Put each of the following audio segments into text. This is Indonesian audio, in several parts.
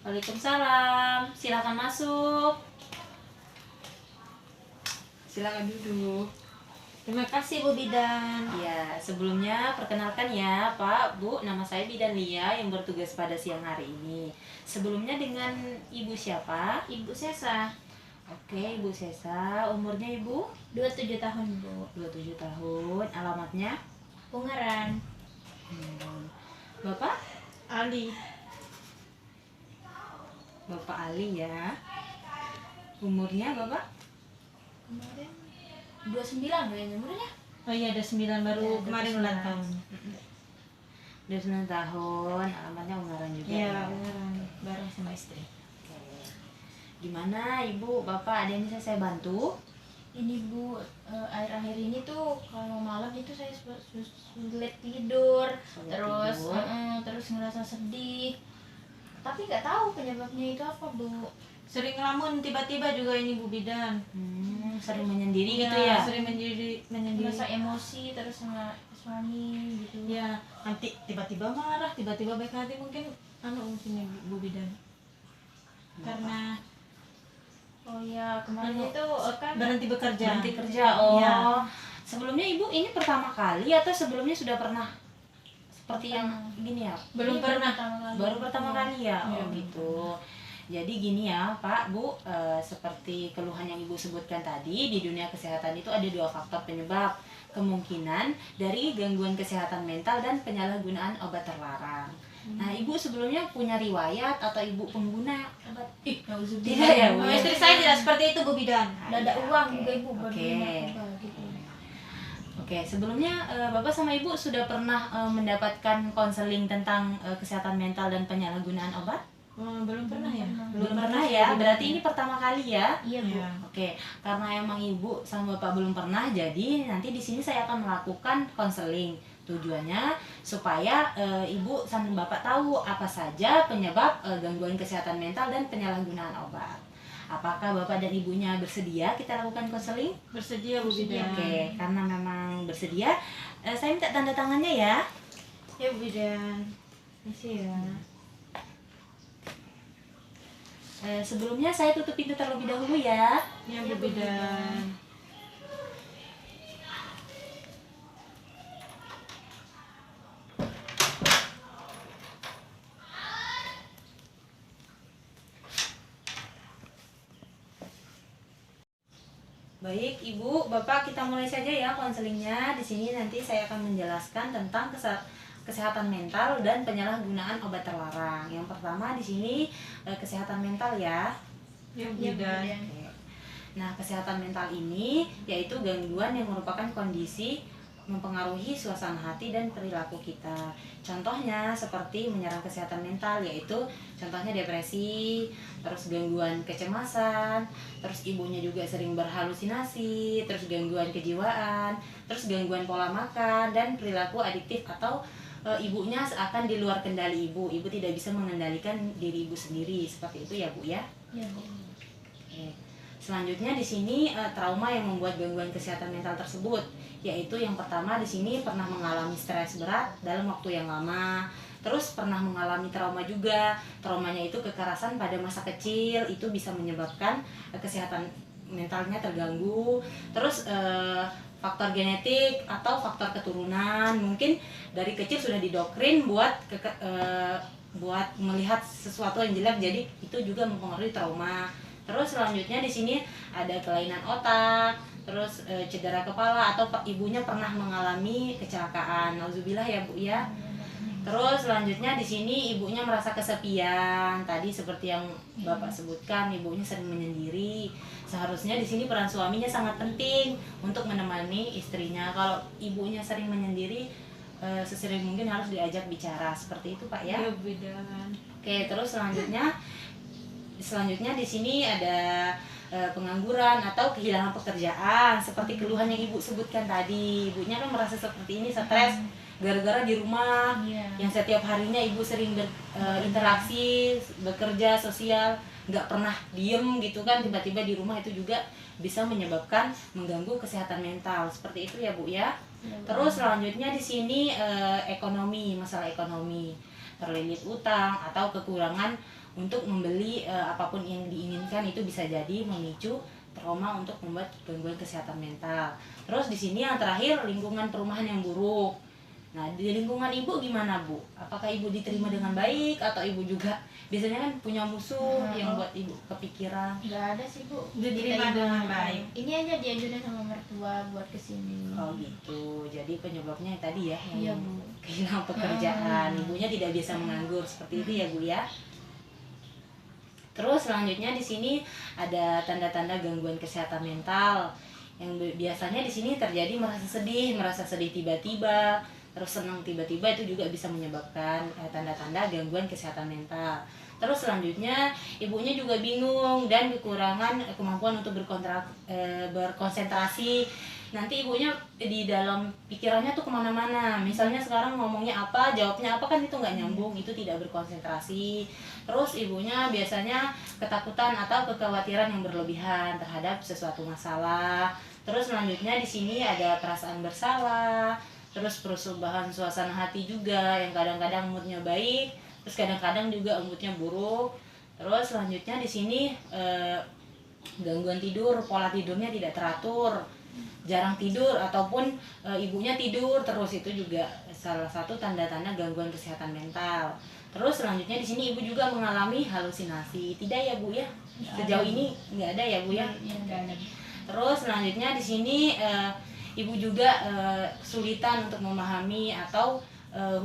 Waalaikumsalam. Silakan masuk. Silakan duduk. Terima kasih Bu Bidan. Ya, sebelumnya perkenalkan ya Pak, Bu, nama saya Bidan Lia yang bertugas pada siang hari ini. Sebelumnya dengan Ibu siapa? Ibu Sesa, Oke, Ibu Sesa. Umurnya Ibu? 27 tahun Bu. 27 tahun. Alamatnya? Ungaran. Bapak? Ali. Bapak Ali ya. Umurnya Bapak? Kemarin 29 kayaknya umurnya. Oh iya, ada 9 baru Ya, kemarin 29. ulang tahun. Udah 9 tahun. Alamatnya Ungaran juga Iya, ya. Ungaran bareng sama istri. Oke. Gimana Ibu, Bapak, ada yang bisa saya bantu? Ini Bu, akhir-akhir ini tuh kalau malam itu saya sulit tidur, Sulit terus tidur. terus ngerasa sedih. Tapi nggak tahu penyebabnya itu apa Bu. Sering ngelamun tiba-tiba juga ini Bu Bidan. Sering menyendiri Iya, gitu ya? Sering menyendiri. Merasa emosi terus sama suami gitu. Ya, nanti tiba-tiba marah, tiba-tiba baik hati, mungkin mungkin Bu Bidan. Karena Oh ya, kemarin itu kan berhenti bekerja. Berhenti kerja. Oh. Iya. Sebelumnya Ibu ini pertama kali atau sebelumnya sudah pernah seperti yang gini ya? Belum Ini pernah. Baru pertama kali ya? Iya. Oh gitu. Jadi gini ya Pak, Bu, seperti keluhan yang Ibu sebutkan tadi, di dunia kesehatan itu ada 2 faktor penyebab kemungkinan dari gangguan kesehatan mental dan penyalahgunaan obat terlarang. Nah, Ibu sebelumnya punya riwayat atau Ibu pengguna obat? Tidak ya, Bu? Oh, istri saya tidak seperti itu Bu Bidan. udah ada uang juga Ibu buat Oke. beli narkoba gitu. Oke, sebelumnya Bapak sama Ibu sudah pernah mendapatkan konseling tentang kesehatan mental dan penyalahgunaan obat? Belum pernah ya? Belum pernah ya, berarti ini pertama kali ya? Iya Bu. Iya. Oke, karena emang Ibu sama Bapak belum pernah, jadi nanti di sini saya akan melakukan konseling. Tujuannya supaya Ibu sama Bapak tahu apa saja penyebab gangguan kesehatan mental dan penyalahgunaan obat. Apakah Bapak dan Ibunya bersedia kita lakukan konseling? Bersedia Bu Bidan. Oke, karena memang bersedia, saya minta tanda tangannya ya. Ya Bu Bidan. Isi ya. Sebelumnya saya tutup pintu terlebih dahulu ya. Ya Bu Bidan. Baik, Ibu, Bapak, kita mulai saja ya konselingnya. Di sini nanti saya akan menjelaskan tentang kesehatan mental dan penyalahgunaan obat terlarang. Yang pertama di sini kesehatan mental ya. Ya Bu Iya, Bu Bidan. Bidan. Oke. Nah, kesehatan mental ini yaitu gangguan yang merupakan kondisi mempengaruhi suasana hati dan perilaku kita. Contohnya seperti menyerang kesehatan mental, yaitu contohnya depresi, terus gangguan kecemasan, terus ibunya juga sering berhalusinasi, terus gangguan kejiwaan, terus gangguan pola makan dan perilaku adiktif atau ibunya seakan di luar kendali ibu. Ibu tidak bisa mengendalikan diri ibu sendiri, seperti itu ya Bu ya. Iya Bu. Oke. Selanjutnya di sini trauma yang membuat gangguan kesehatan mental tersebut, yaitu yang pertama di sini pernah mengalami stres berat dalam waktu yang lama, terus pernah mengalami trauma juga. Traumanya itu kekerasan pada masa kecil, itu bisa menyebabkan kesehatan mentalnya terganggu. Terus faktor genetik atau faktor keturunan, mungkin dari kecil sudah didoktrin buat melihat sesuatu yang jelek, jadi itu juga mempengaruhi trauma. Terus selanjutnya di sini ada kelainan otak, terus cedera kepala atau ibunya pernah mengalami kecelakaan. Nauzubillah ya Bu ya. Terus selanjutnya di sini ibunya merasa kesepian. Tadi seperti yang Bapak sebutkan, ibunya sering menyendiri. Seharusnya di sini peran suaminya sangat penting untuk menemani istrinya. Kalau ibunya sering menyendiri, sesering mungkin harus diajak bicara. Seperti itu Pak ya. Ya Bu Bidan. Oke, terus selanjutnya di sini ada pengangguran atau kehilangan pekerjaan, seperti keluhan yang Ibu sebutkan tadi. Ibunya kan merasa seperti ini, stres gara-gara di rumah, Iya. yang setiap harinya Ibu sering berinteraksi, bekerja, sosial, nggak pernah diem gitu kan, tiba-tiba di rumah itu juga bisa menyebabkan mengganggu kesehatan mental. Seperti itu ya Bu ya. Terus selanjutnya di sini ekonomi, masalah ekonomi, terlilit utang atau kekurangan untuk membeli apapun yang diinginkan, itu bisa jadi memicu trauma untuk membuat gangguan kesehatan mental. Terus di sini yang terakhir, lingkungan perumahan yang buruk. Nah, di lingkungan ibu gimana, Bu? Apakah ibu diterima dengan baik atau ibu juga biasanya kan punya musuh yang buat ibu kepikiran? Nggak ada sih Bu. Diterima Kita dengan ibu- baik. Ini aja diajuin sama mertua buat kesini. Oh gitu. Jadi penyebabnya yang tadi ya, Iya yang Bu. kehilangan pekerjaan, ibunya tidak bisa menganggur seperti itu ya Bu ya. Terus selanjutnya di sini ada tanda-tanda gangguan kesehatan mental yang biasanya di sini terjadi merasa sedih tiba-tiba, terus senang tiba-tiba, itu juga bisa menyebabkan tanda-tanda gangguan kesehatan mental. Terus selanjutnya ibunya juga bingung dan kekurangan kemampuan untuk berkonsentrasi. Nanti ibunya di dalam pikirannya tuh kemana-mana. Misalnya sekarang ngomongnya apa, jawabnya apa, kan itu nggak nyambung, itu tidak berkonsentrasi. Terus ibunya biasanya ketakutan atau kekhawatiran yang berlebihan terhadap sesuatu masalah. Terus selanjutnya di sini ada perasaan bersalah. Terus perubahan suasana hati juga, yang kadang-kadang moodnya baik, terus kadang-kadang juga moodnya buruk. Terus selanjutnya di sini gangguan tidur, pola tidurnya tidak teratur, jarang tidur ataupun ibunya tidur terus, itu juga salah satu tanda-tanda gangguan kesehatan mental. Terus selanjutnya di sini ibu juga mengalami halusinasi. Tidak ya Bu ya? Sejauh ini nggak ada ya Bu ya? Iya, nggak ada. Terus selanjutnya di sini ibu juga kesulitan untuk memahami atau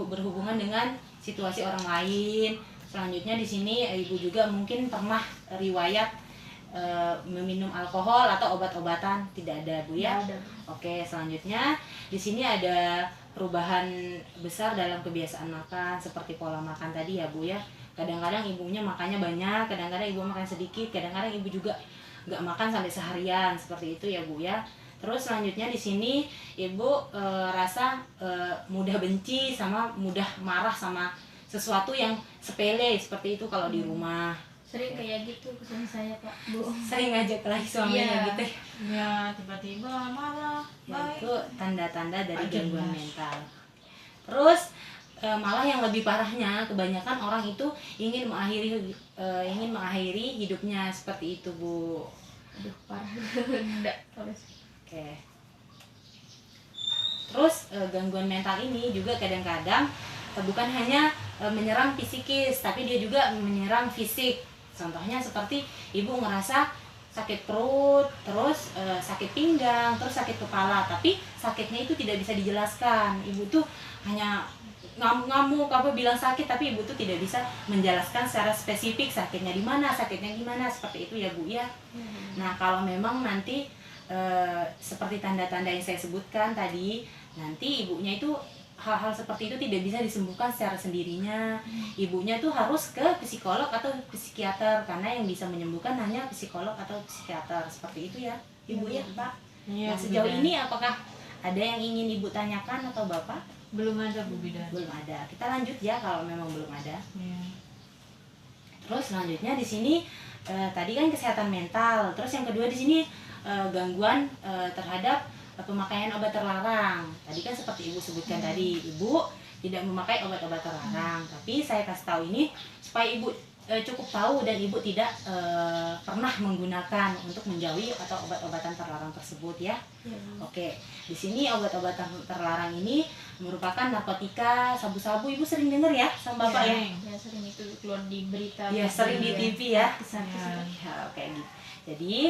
berhubungan dengan situasi orang lain. Selanjutnya di sini ibu juga mungkin pernah riwayat meminum alkohol atau obat-obatan. Tidak ada Bu ya? Nggak ada. Oke, selanjutnya di sini ada perubahan besar dalam kebiasaan makan seperti pola makan tadi ya Bu ya. Kadang-kadang ibunya makannya banyak, kadang-kadang ibu makan sedikit, kadang-kadang ibu juga nggak makan sampai seharian, seperti itu ya Bu ya. Terus selanjutnya di sini ibu rasa mudah benci sama mudah marah sama sesuatu yang sepele seperti itu kalau di rumah. Sering kayak gitu kesan saya Pak Bu. Sering ngajak lagi suaminya Iya. gitu. Ya tiba-tiba marah Ya, baik. itu tanda-tanda dari Jelas. gangguan mental. Terus malah yang lebih parahnya, kebanyakan orang itu ingin mengakhiri hidupnya seperti itu Bu. Aduh parah. Enggak. Oke. Terus gangguan mental ini juga kadang-kadang bukan hanya menyerang psikis, tapi dia juga menyerang fisik. Contohnya seperti ibu ngerasa sakit perut, terus sakit pinggang, terus sakit kepala, tapi sakitnya itu tidak bisa dijelaskan. Ibu tuh hanya ngamuk-ngamuk apa bilang sakit, tapi ibu tuh tidak bisa menjelaskan secara spesifik sakitnya di mana, sakitnya gimana, seperti itu ya Bu ya. Nah, kalau memang nanti seperti tanda-tanda yang saya sebutkan tadi, nanti ibunya itu hal-hal seperti itu tidak bisa disembuhkan secara sendirinya. Ibunya tuh harus ke psikolog atau psikiater, karena yang bisa menyembuhkan hanya psikolog atau psikiater, seperti itu ya Ibu ya Pak. Iya, Nah, Bu sejauh Bidan. ini apakah ada yang ingin Ibu tanyakan atau Bapak? Belum ada Bu Bidan. Belum ada. Kita lanjut ya kalau memang belum ada. Ya. Terus selanjutnya di sini tadi kan kesehatan mental. Terus yang kedua di sini gangguan terhadap pemakaian obat terlarang. Tadi kan seperti Ibu sebutkan tadi, Ibu tidak memakai obat-obat terlarang. Tapi saya kasih tahu ini supaya Ibu cukup tahu dan Ibu tidak pernah menggunakan untuk menjauhi atau obat-obatan terlarang tersebut ya. Oke, di sini obat-obatan terlarang ini merupakan narkotika, sabu-sabu. Ibu sering dengar ya sama Bapak ya? Ya sering itu keluar di berita. Iya, sering di TV ya. Kisah-kisah. Ya, oke gitu. Jadi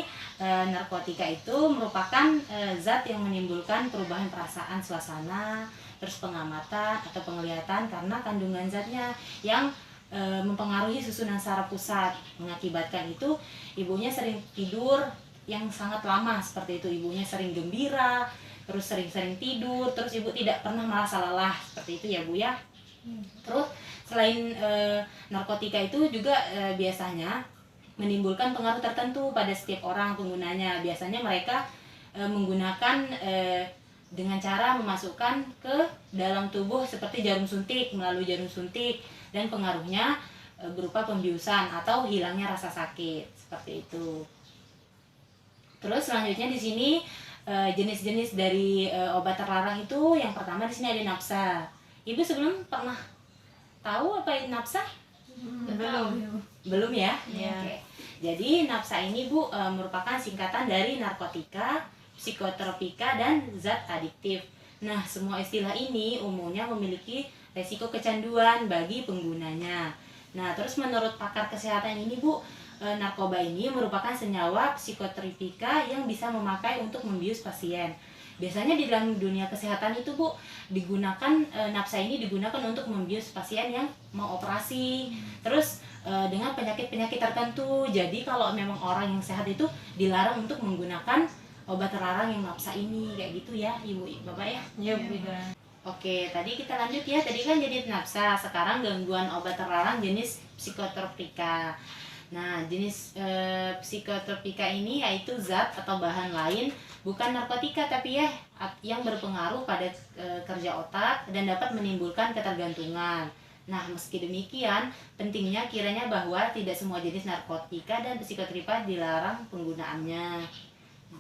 narkotika itu merupakan zat yang menimbulkan perubahan perasaan, suasana, terus pengamatan atau penglihatan karena kandungan zatnya yang mempengaruhi susunan saraf pusat. Mengakibatkan itu ibunya sering tidur yang sangat lama seperti itu. Ibunya sering gembira, terus sering-sering tidur, terus ibu tidak pernah merasa lelah seperti itu ya Bu ya. Terus selain narkotika itu juga biasanya menimbulkan pengaruh tertentu pada setiap orang penggunanya. Biasanya mereka menggunakan dengan cara memasukkan ke dalam tubuh seperti jarum suntik, melalui jarum suntik, dan pengaruhnya berupa pembiusan atau hilangnya rasa sakit seperti itu. Terus selanjutnya di sini jenis-jenis dari obat terlarang itu, yang pertama di sini ada nafsa. Ibu sebelum pernah tahu apa itu nafsa? Belum. Belum ya? Iya. Oke. Jadi NAPSA ini Bu merupakan singkatan dari narkotika, psikotropika, dan zat adiktif. Nah, semua istilah ini umumnya memiliki resiko kecanduan bagi penggunanya. Nah, terus menurut pakar kesehatan ini Bu, narkoba ini merupakan senyawa psikotropika yang bisa memakai untuk membius pasien. Biasanya di dalam dunia kesehatan itu Bu, digunakan NAPSA ini digunakan untuk membius pasien yang mau operasi. Terus dengan penyakit-penyakit tertentu. Jadi kalau memang orang yang sehat itu dilarang untuk menggunakan obat terlarang yang NAPSA ini, kayak gitu ya Ibu Bapak ya. Iya Bu Bidan. Oke, tadi kita lanjut ya. Tadi kan jenis NAPSA, sekarang gangguan obat terlarang jenis psikotropika. Nah, jenis psikotropika ini yaitu zat atau bahan lain, bukan narkotika tapi ya, yang berpengaruh pada kerja otak dan dapat menimbulkan ketergantungan. Nah, meski demikian, pentingnya kiranya bahwa tidak semua jenis narkotika dan psikotropika dilarang penggunaannya.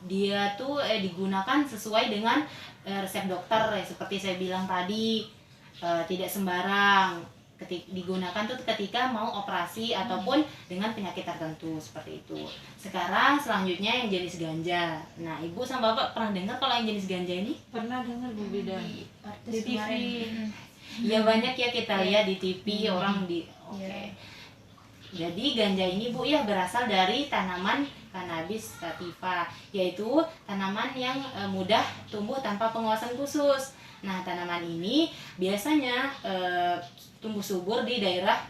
Dia tuh digunakan sesuai dengan resep dokter, seperti saya bilang tadi, tidak sembarang. Digunakan tuh ketika mau operasi ataupun dengan penyakit tertentu, seperti itu. Sekarang selanjutnya yang jenis ganja. Nah, Ibu sama Bapak pernah dengar kalau yang jenis ganja ini? Pernah dengar Bu Bidan? Di artis Di TV. kemarin. Ya banyak ya kita lihat di TV orang di. Oke. Iya. Jadi ganja ini Bu ya berasal dari tanaman Cannabis sativa, yaitu tanaman yang mudah tumbuh tanpa pengawasan khusus. Nah, tanaman ini biasanya tumbuh subur di daerah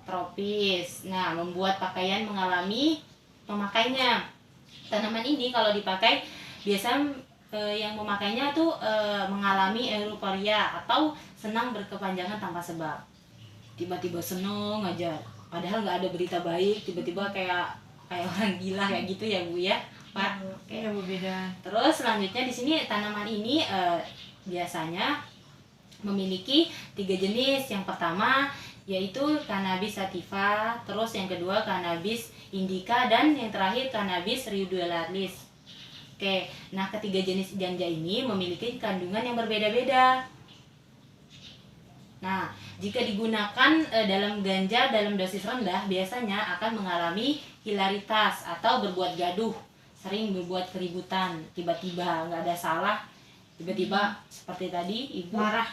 tropis. Nah, membuat pakaian mengalami pemakainya. Tanaman ini kalau dipakai biasa yang memakainya tuh mengalami euforia atau senang berkepanjangan tanpa sebab. Tiba-tiba seneng aja, padahal nggak ada berita baik, tiba-tiba kayak orang gila kayak gitu ya Bu ya, Pak. Oke. Iya Bu Bidan. Terus selanjutnya di sini tanaman ini biasanya memiliki 3 jenis. Yang pertama yaitu Cannabis sativa, terus yang kedua Cannabis indica, dan yang terakhir Cannabis ruderalis. Oke, nah ketiga jenis ganja ini memiliki kandungan yang berbeda-beda. Nah, jika digunakan dalam ganja dalam dosis rendah, biasanya akan mengalami hilaritas atau berbuat gaduh, sering berbuat keributan, tiba-tiba nggak ada salah, tiba-tiba seperti tadi Ibu Marah.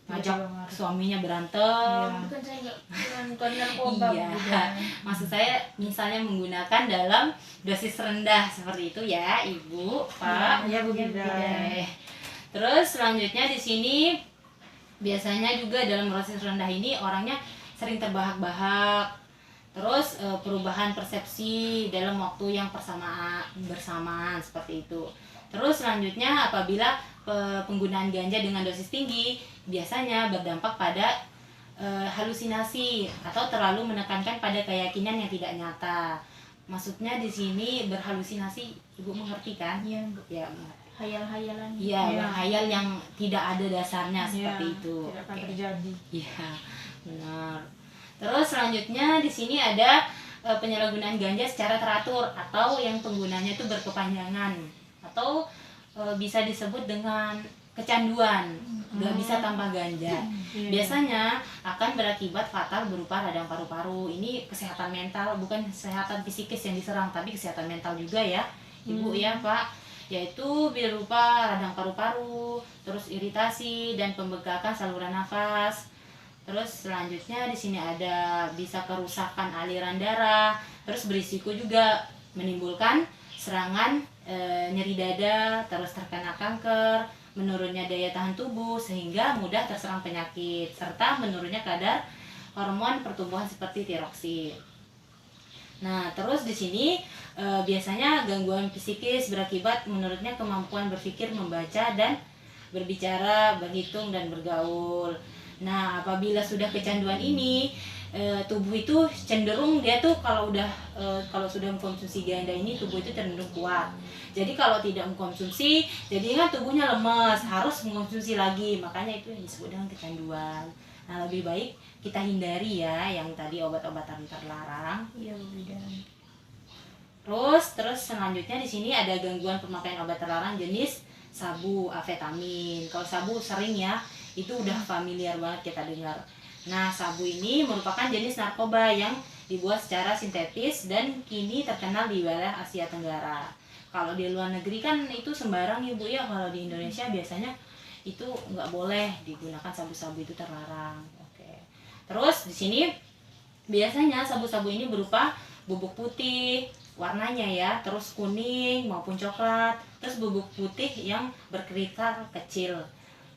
ngajak Tiba-tiba marah. suaminya berantem. Iya. Bukan saya bukan narkoba. Iya, bukan. maksud saya misalnya menggunakan dalam dosis rendah seperti itu ya, Ibu, Pak. Iya Bu Iya, Bidan. Oke. Terus selanjutnya di sini biasanya juga dalam dosis rendah ini orangnya sering terbahak-bahak. Terus perubahan persepsi dalam waktu yang bersamaan seperti itu. Terus selanjutnya apabila penggunaan ganja dengan dosis tinggi biasanya berdampak pada halusinasi atau terlalu menekankan pada keyakinan yang tidak nyata. Maksudnya di sini berhalusinasi, Ibu mengerti kan? Iya, Bu. Ya, Hayal-hayalan. iya, Iya. berhayal yang tidak ada dasarnya Iya, seperti itu. Tidak akan Oke. terjadi. Iya, benar. Terus selanjutnya di sini ada penyalahgunaan ganja secara teratur atau yang penggunanya itu berkepanjangan atau bisa disebut dengan kecanduan, nggak bisa tanpa ganja. Iya. Biasanya akan berakibat fatal berupa radang paru-paru. Ini kesehatan mental, bukan kesehatan psikis yang diserang, tapi kesehatan mental juga ya, Ibu ya Pak. Yaitu berupa radang paru-paru, terus iritasi dan pembengkakan saluran nafas. Terus selanjutnya di sini ada bisa kerusakan aliran darah, terus berisiko juga menimbulkan serangan nyeri dada, terus terkena kanker, menurunnya daya tahan tubuh sehingga mudah terserang penyakit, serta menurunnya kadar hormon pertumbuhan seperti tiroksin. Nah, terus di sini biasanya gangguan psikis berakibat menurutnya kemampuan berpikir, membaca dan berbicara, berhitung dan bergaul. Nah, apabila sudah kecanduan ini, tubuh itu cenderung dia tuh kalau sudah mengkonsumsi ganja ini tubuh itu cenderung kuat. Jadi kalau tidak mengkonsumsi, jadinya tubuhnya lemas, harus mengkonsumsi lagi. Makanya itu yang disebut dengan kecanduan. Nah, lebih baik kita hindari ya yang tadi obat-obatan terlarang. Iya, Bu Bidan. Terus selanjutnya di sini ada gangguan pemakaian obat terlarang jenis sabu, amfetamin. Kalau sabu sering ya, itu udah familiar banget kita dengar. Nah, sabu ini merupakan jenis narkoba yang dibuat secara sintetis dan kini terkenal di wilayah Asia Tenggara. Kalau di luar negeri kan itu sembarang Ibu ya, kalau di Indonesia biasanya itu nggak boleh digunakan, sabu-sabu itu terlarang. Oke. Terus di sini biasanya sabu-sabu ini berupa bubuk putih warnanya ya, terus kuning maupun coklat, terus bubuk putih yang berkristal kecil.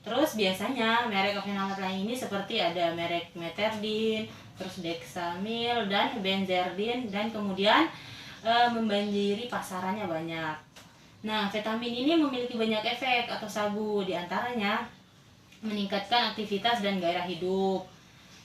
Terus biasanya merek fenol lain ini seperti ada merek Meterdin, terus Dexamil dan Benzerdin, dan kemudian membanjiri pasarannya banyak. Nah, vitamin ini memiliki banyak efek atau sabu, diantaranya meningkatkan aktivitas dan gairah hidup.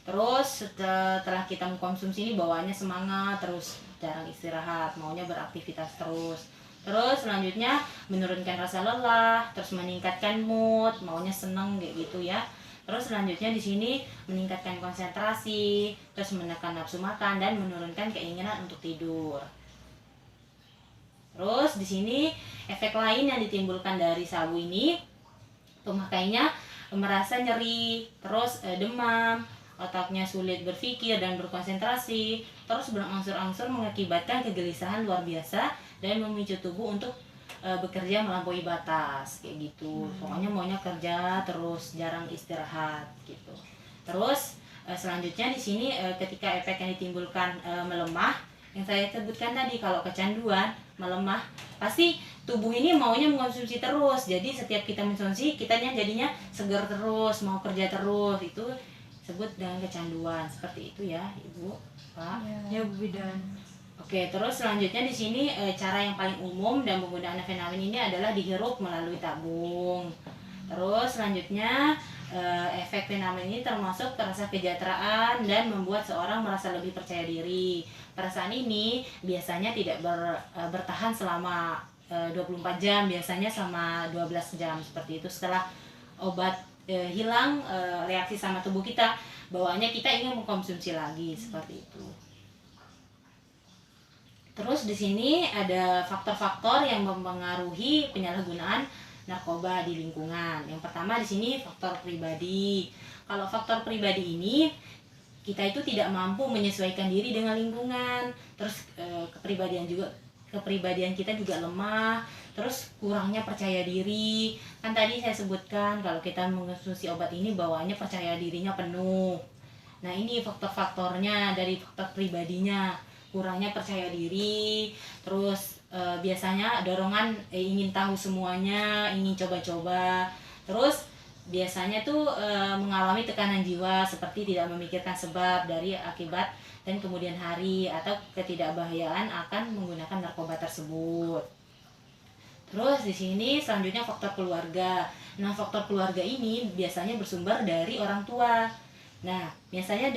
Terus setelah kita mengkonsumsi ini bawaannya semangat, terus jarang istirahat, maunya beraktivitas terus. Terus selanjutnya menurunkan rasa lelah, terus meningkatkan mood, maunya seneng kayak gitu ya. Terus selanjutnya di sini meningkatkan konsentrasi, terus menekan nafsu makan dan menurunkan keinginan untuk tidur. Terus di sini efek lain yang ditimbulkan dari sabu ini, pemakainya merasa nyeri, terus demam, otaknya sulit berpikir dan berkonsentrasi, terus berangsur-angsur mengakibatkan kegelisahan luar biasa dan memicu tubuh untuk bekerja melampaui batas kayak gitu. Pokoknya maunya kerja terus, jarang istirahat gitu. Terus selanjutnya di sini ketika efek yang ditimbulkan melemah, yang saya sebutkan tadi, kalau kecanduan melemah pasti tubuh ini maunya mengkonsumsi terus. Jadi setiap kita mengkonsumsi, kitanya jadinya segar terus, mau kerja terus. Itu sebut dengan kecanduan. Seperti itu ya, Ibu, Pak. Ya Bu Bidan. Oke, terus selanjutnya di sini cara yang paling umum dan penggunaan fenamin ini adalah dihirup melalui tabung. Terus selanjutnya efek fenamin ini termasuk rasa kesejahteraan dan membuat seorang merasa lebih percaya diri. Perasaan ini biasanya tidak bertahan selama 24 jam, biasanya selama 12 jam seperti itu. Setelah obat hilang reaksi sama tubuh kita, bawaannya kita ingin mengkonsumsi lagi seperti itu. Terus di sini ada faktor-faktor yang mempengaruhi penyalahgunaan narkoba di lingkungan. Yang pertama di sini faktor pribadi. Kalau faktor pribadi ini, kita itu tidak mampu menyesuaikan diri dengan lingkungan. Terus kepribadian kita juga lemah. Terus kurangnya percaya diri. Kan tadi saya sebutkan kalau kita mengonsumsi obat ini bawaannya percaya dirinya penuh. Nah, ini faktor-faktornya dari faktor pribadinya. Kurangnya percaya diri, terus biasanya dorongan ingin tahu semuanya, ingin coba-coba, terus biasanya tuh mengalami tekanan jiwa seperti tidak memikirkan sebab dari akibat dan kemudian hari atau ketidakbahayaan akan menggunakan narkoba tersebut. Terus di sini selanjutnya faktor keluarga. Nah, faktor keluarga ini biasanya bersumber dari orang tua. Nah, biasanya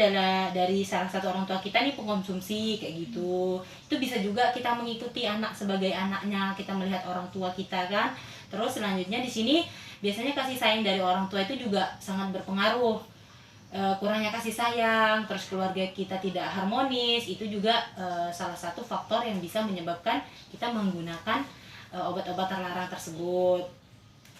dari salah satu orang tua kita nih pengkonsumsi kayak gitu. Itu bisa juga kita mengikuti anak sebagai anaknya, kita melihat orang tua kita kan. Terus selanjutnya di sini biasanya kasih sayang dari orang tua itu juga sangat berpengaruh. Kurangnya kasih sayang, terus keluarga kita tidak harmonis, itu juga salah satu faktor yang bisa menyebabkan kita menggunakan obat-obat terlarang tersebut.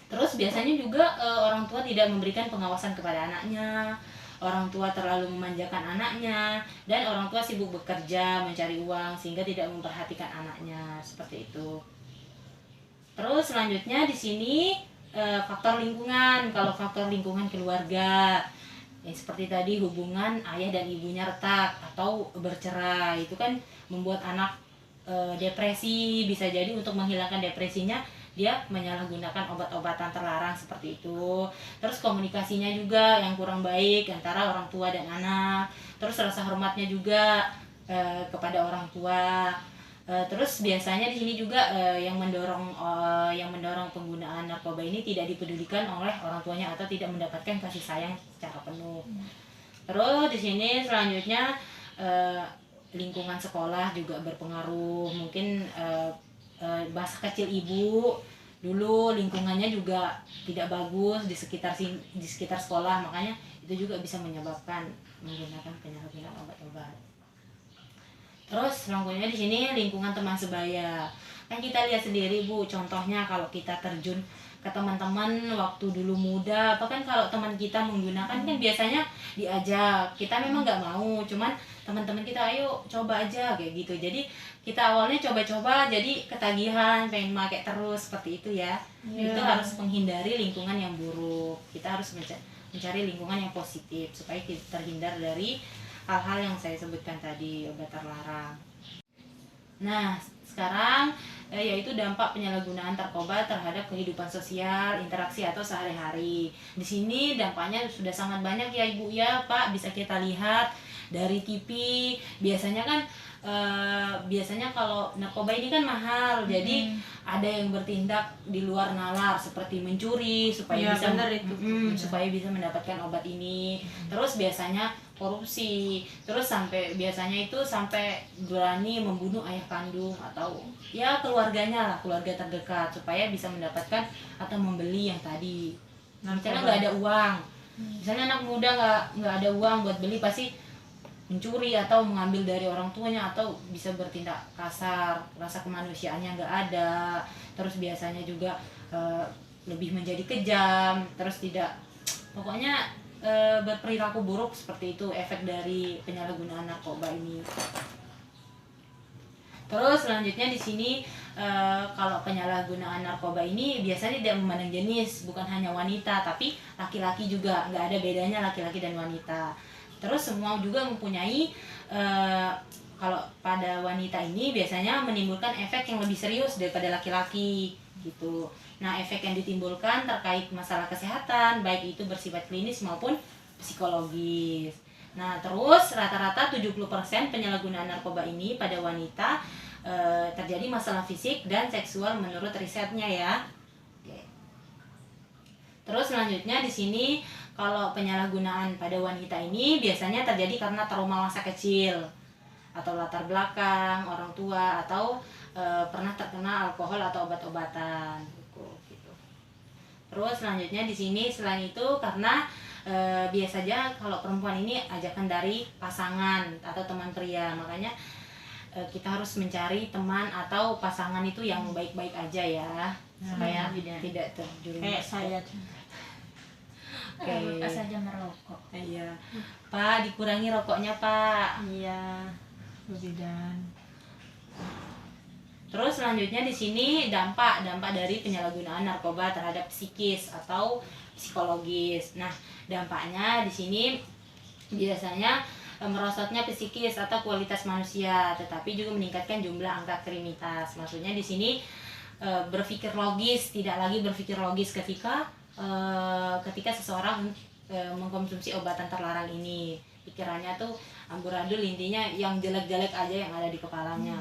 Terus biasanya juga orang tua tidak memberikan pengawasan kepada anaknya. Orang tua terlalu memanjakan anaknya, dan orang tua sibuk bekerja mencari uang sehingga tidak memperhatikan anaknya, seperti itu. Terus selanjutnya di sini faktor lingkungan. Kalau faktor lingkungan keluarga, ya seperti tadi hubungan ayah dan ibunya retak atau bercerai, itu kan membuat anak depresi. Bisa jadi untuk menghilangkan depresinya dia menyalahgunakan obat-obatan terlarang seperti itu. Terus komunikasinya juga yang kurang baik antara orang tua dan anak. Terus rasa hormatnya juga kepada orang tua. Terus biasanya di sini juga yang mendorong penggunaan narkoba ini tidak dipedulikan oleh orang tuanya atau tidak mendapatkan kasih sayang secara penuh. Terus di sini selanjutnya lingkungan sekolah juga berpengaruh. Mungkin masa kecil ibu dulu lingkungannya juga tidak bagus di sekitar sekolah, makanya itu juga bisa menyebabkan menggunakan penyalahgunaan obat-obat. Terus selanjutnya di sini lingkungan teman sebaya. Kan kita lihat sendiri Bu, contohnya kalau kita terjun ke teman-teman waktu dulu muda. Bahkan kalau teman kita menggunakan kan biasanya diajak, kita memang nggak mau, cuman teman-teman kita ayo coba aja kayak gitu. Jadi kita awalnya coba-coba jadi ketagihan pengen pakai terus seperti itu ya. Iya. Itu harus menghindari lingkungan yang buruk, kita harus mencari lingkungan yang positif supaya kita terhindar dari hal-hal yang saya sebutkan tadi, obat terlarang. Nah, sekarang yaitu dampak penyalahgunaan narkoba terhadap kehidupan sosial, interaksi atau sehari-hari. Di sini dampaknya sudah sangat banyak ya Ibu ya, Pak, bisa kita lihat dari TV. Biasanya kan biasanya kalau narkoba ini kan mahal, jadi ada yang bertindak di luar nalar seperti mencuri supaya Iya, bisa benar itu. supaya bisa mendapatkan obat ini. Terus biasanya korupsi, terus biasanya itu sampai berani membunuh ayah kandung atau ya keluarganya lah, keluarga terdekat supaya bisa mendapatkan atau membeli yang tadi. Misalnya nggak ada uang, misalnya anak muda nggak ada uang buat beli, pasti mencuri atau mengambil dari orang tuanya atau bisa bertindak kasar, rasa kemanusiaannya nggak ada. Terus biasanya juga lebih menjadi kejam, terus tidak, pokoknya berperilaku buruk seperti itu efek dari penyalahgunaan narkoba ini. Terus selanjutnya di sini kalau penyalahgunaan narkoba ini biasanya tidak memandang jenis, bukan hanya wanita tapi laki-laki juga, nggak ada bedanya laki-laki dan wanita. Terus semua juga mempunyai kalau pada wanita ini biasanya menimbulkan efek yang lebih serius daripada laki-laki gitu. Nah, efek yang ditimbulkan terkait masalah kesehatan baik itu bersifat klinis maupun psikologis. Nah, terus rata-rata 70% penyalahgunaan narkoba ini pada wanita terjadi masalah fisik dan seksual menurut risetnya ya. Oke. Terus selanjutnya di sini kalau penyalahgunaan pada wanita ini biasanya terjadi karena trauma masa kecil atau latar belakang orang tua atau pernah terkena alkohol atau obat-obatan gitu. Terus selanjutnya di sini selain itu karena biasanya kalau perempuan ini ajakan dari pasangan atau teman pria, makanya kita harus mencari teman atau pasangan itu yang baik-baik aja ya, supaya tidak terjerumus. Kayak saya. Oke. Saja merokok. Iya. Pak, dikurangi rokoknya, Pak. Iya, Bu Bidan. Terus selanjutnya di sini dampak dari penyalahgunaan narkoba terhadap psikis atau psikologis. Nah, dampaknya di sini biasanya merosotnya psikis atau kualitas manusia, tetapi juga meningkatkan jumlah angka kriminalitas. Maksudnya di sini berpikir logis, tidak lagi berpikir logis ketika seseorang mengkonsumsi obatan terlarang ini. Pikirannya tuh amburadul, intinya yang jelek-jelek aja yang ada di kepalanya.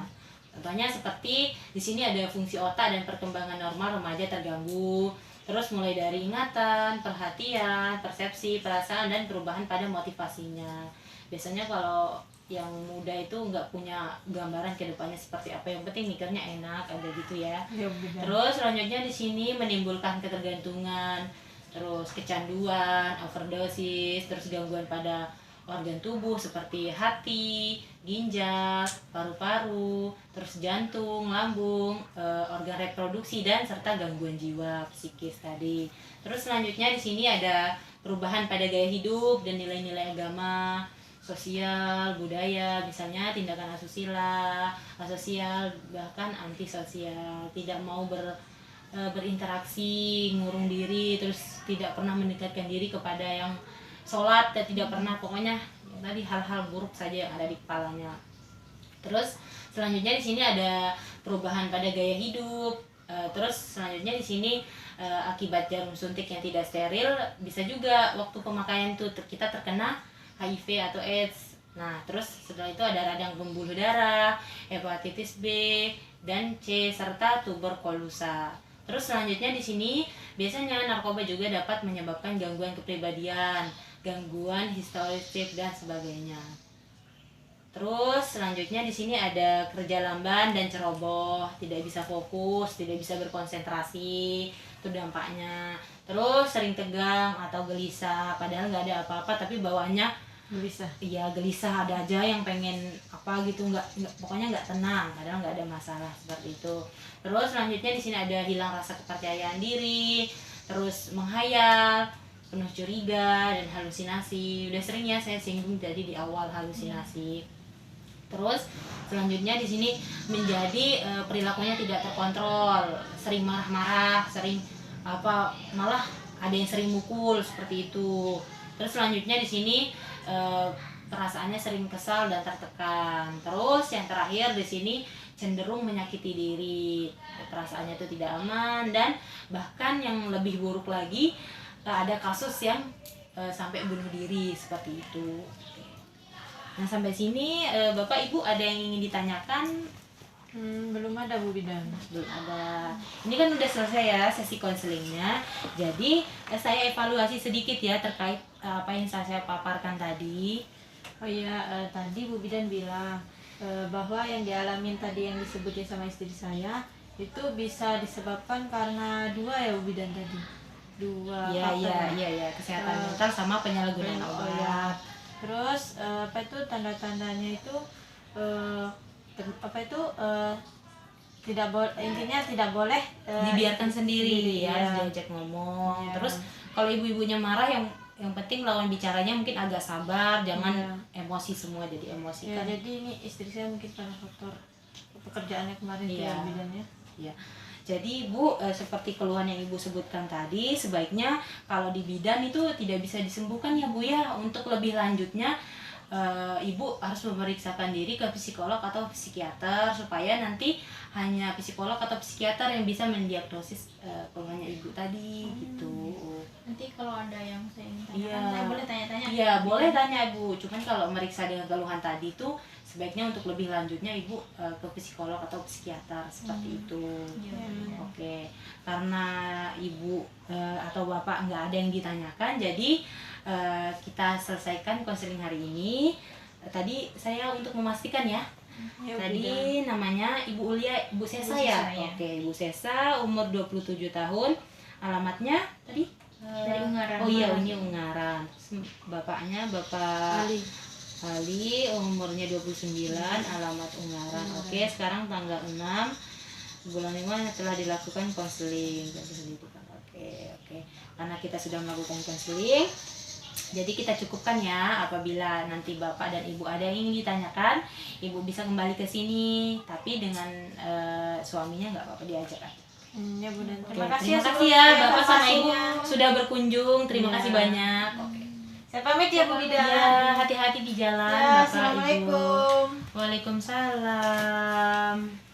Contohnya seperti di sini ada fungsi otak dan perkembangan normal remaja terganggu. Terus mulai dari ingatan, perhatian, persepsi, perasaan, dan perubahan pada motivasinya. Biasanya kalau yang muda itu nggak punya gambaran ke depannya seperti apa, yang penting mikirnya enak, ada gitu ya. Terus selanjutnya di sini menimbulkan ketergantungan, terus kecanduan, overdosis, terus gangguan pada organ tubuh seperti hati, ginjal, paru-paru, terus jantung, lambung, organ reproduksi, dan serta gangguan jiwa psikis tadi. Terus selanjutnya di sini ada perubahan pada gaya hidup dan nilai-nilai agama, sosial, budaya, misalnya tindakan asusila, asosial, bahkan antisosial, tidak mau berinteraksi, ngurung diri, terus tidak pernah mendekatkan diri kepada yang sholat, dan tidak pernah, pokoknya tadi hal-hal buruk saja yang ada di kepalanya. Terus selanjutnya di sini ada perubahan pada gaya hidup. Terus selanjutnya di sini akibat jarum suntik yang tidak steril, bisa juga waktu pemakaian itu kita terkena HIV atau AIDS. Nah, terus setelah itu ada radang pembuluh darah, hepatitis B dan C, serta tuberkulosa. Terus selanjutnya di sini biasanya narkoba juga dapat menyebabkan gangguan kepribadian, gangguan historistik dan sebagainya. Terus selanjutnya di sini ada kerja lamban dan ceroboh, tidak bisa fokus, tidak bisa berkonsentrasi, itu dampaknya. Terus sering tegang atau gelisah, padahal nggak ada apa-apa tapi bawaannya Gelisah. iya gelisah, ada aja yang pengen apa gitu, nggak pokoknya nggak tenang, padahal nggak ada masalah seperti itu. Terus selanjutnya di sini ada hilang rasa kepercayaan diri, terus menghayal, penuh curiga dan halusinasi. Udah sering ya saya singgung tadi di awal halusinasi. Terus selanjutnya di sini menjadi perilakunya tidak terkontrol, sering marah-marah, sering apa malah ada yang sering mukul seperti itu. Terus selanjutnya di sini perasaannya sering kesal dan tertekan. Terus yang terakhir di sini cenderung menyakiti diri, perasaannya itu tidak aman, dan bahkan yang lebih buruk lagi ada kasus yang sampai bunuh diri seperti itu. Nah sampai sini Bapak Ibu ada yang ingin ditanyakan? Belum ada Bu Bidan. Belum ada. Ini kan udah selesai ya sesi konselingnya. Jadi saya evaluasi sedikit ya terkait apa yang saya paparkan tadi. Oh iya, tadi Bu Bidan bilang bahwa yang dialamin tadi yang disebutnya sama istri saya itu bisa disebabkan karena dua ya Bu Bidan tadi. Dua Iya faktor. iya kesehatan mental sama penyalahgunaan Oh obat. iya. Terus apa itu tanda-tandanya itu tidak boleh, intinya tidak boleh Dibiarkan sendiri ya, iya. harus diajak ngomong. Iya. Terus kalau ibu-ibunya marah yang penting lawan bicaranya mungkin agak sabar, jangan emosi semua jadi emosi Ya, kan. jadi ini istri saya mungkin karena faktor pekerjaannya kemarin tuh Iya. ya bidannya. Ya. Jadi Ibu seperti keluhan yang Ibu sebutkan tadi, sebaiknya kalau di bidan itu tidak bisa disembuhkan ya Bu ya. Untuk lebih lanjutnya Ibu harus memeriksakan diri ke psikolog atau psikiater supaya nanti hanya psikolog atau psikiater yang bisa mendiagnosis keluhannya Ibu tadi gitu. Nanti kalau ada yang saya ingin Iya. tanyakan, saya boleh tanya-tanya. Iya, boleh tanya Ibu. Cuman kalau meriksa dengan keluhan tadi itu sebaiknya untuk lebih lanjutnya Ibu ke psikolog atau psikiater seperti itu. Iya. Oke, karena Ibu atau Bapak nggak ada yang ditanyakan, jadi kita selesaikan konseling hari ini. Tadi saya untuk memastikan ya, Ya, Bu Bidan. tadi namanya Ibu Ulia, Ibu Sesa Ibu ya? Sesa, ya. Oke, Ibu Sesa, umur 27 tahun, alamatnya tadi? Dari Ungaran. Oh iya, ini Ungaran. Terus bapaknya Bapak Ali, umurnya 29, alamat Ungaran. Oke, sekarang tanggal 6 bulan 5 telah dilakukan konseling dan pendidikan. Oke. Karena kita sudah melakukan konseling, jadi kita cukupkan ya. Apabila nanti Bapak dan Ibu ada yang ingin ditanyakan, Ibu bisa kembali ke sini, tapi dengan suaminya nggak apa-apa, diajak aja. Ya Bu Dan. Oke, Terima kasih terima ya kasih ya sebelumnya Bapak sama Ibu informasinya. sudah berkunjung. Terima Iya. kasih banyak. Oke. Saya pamit ya Bu Bidan. Ya, hati-hati di jalan Ya, Bapak Ibu. Assalamualaikum. Waalaikumsalam.